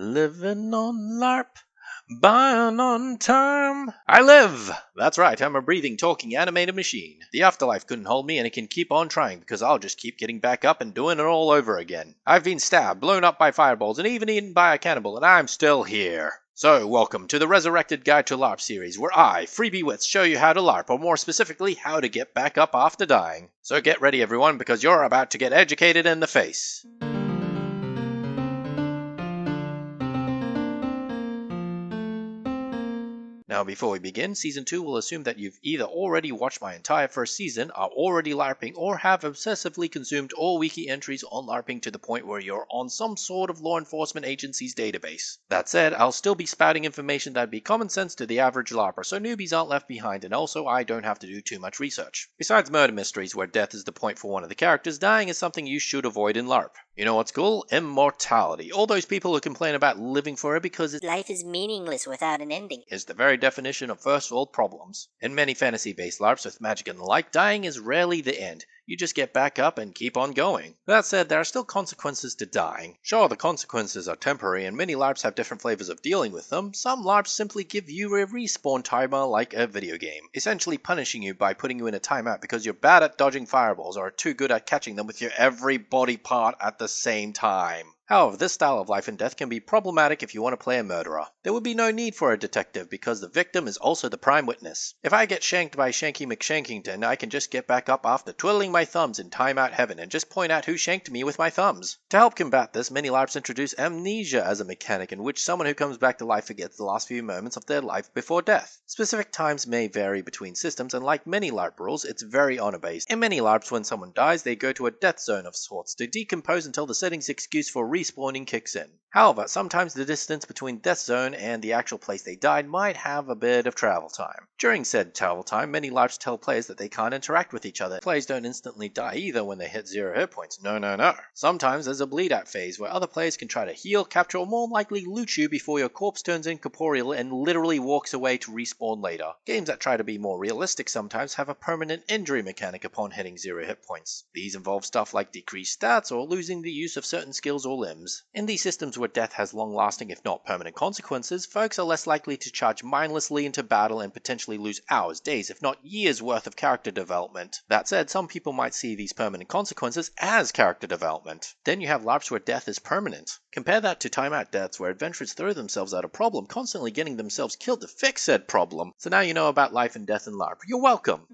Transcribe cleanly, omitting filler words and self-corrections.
Living on Larp, buyin on time. I live! That's right, I'm a breathing, talking, animated machine. The afterlife couldn't hold me, and it can keep on trying, because I'll just keep getting back up and doing it all over again. I've been stabbed, blown up by fireballs, and even eaten by a cannibal, and I'm still here. So, welcome to the Resurrected Guide to LARP series, where I, Freebie Wits, show you how to LARP, or more specifically, how to get back up after dying. So get ready everyone, because you're about to get educated in the face. Now before we begin, Season 2 will assume that you've either already watched my entire first season, are already LARPing, or have obsessively consumed all wiki entries on LARPing to the point where you're on some sort of law enforcement agency's database. That said, I'll still be spouting information that'd be common sense to the average LARPer, so newbies aren't left behind, and also I don't have to do too much research. Besides murder mysteries where death is the point for one of the characters, dying is something you should avoid in LARP. You know what's cool? Immortality. All those people who complain about living forever because life is meaningless without an ending is the very definition of first world problems. In many fantasy-based LARPs with magic and the like, dying is rarely the end. You just get back up and keep on going. That said, there are still consequences to dying. Sure, the consequences are temporary and many LARPs have different flavors of dealing with them. Some LARPs simply give you a respawn timer like a video game, essentially punishing you by putting you in a timeout because you're bad at dodging fireballs or are too good at catching them with your every body part at the same time. However, this style of life and death can be problematic if you want to play a murderer. There would be no need for a detective because the victim is also the prime witness. If I get shanked by Shanky McShankington, I can just get back up after twiddling my thumbs in timeout heaven and just point out who shanked me with my thumbs. To help combat this, many LARPs introduce amnesia as a mechanic in which someone who comes back to life forgets the last few moments of their life before death. Specific times may vary between systems, and like many LARP rules, it's very honor-based. In many LARPs, when someone dies, they go to a death zone of sorts to decompose until the setting's excuse for respawning kicks in. However, sometimes the distance between death zone and the actual place they died might have a bit of travel time. During said travel time, many LARPs tell players that they can't interact with each other. Players don't instantly die either when they hit 0 hit points. No. Sometimes there's a bleed out phase where other players can try to heal, capture, or more likely loot you before your corpse turns incorporeal and literally walks away to respawn later. Games that try to be more realistic sometimes have a permanent injury mechanic upon hitting 0 hit points. These involve stuff like decreased stats or losing the use of certain skills or limbs. In these systems where death has long-lasting if not permanent consequences, folks are less likely to charge mindlessly into battle and potentially lose hours, days, if not years worth of character development. That said, some people might see these permanent consequences as character development. Then you have LARPs where death is permanent. Compare that to timeout deaths where adventurers throw themselves at a problem, constantly getting themselves killed to fix said problem. So now you know about life and death in LARP. You're welcome!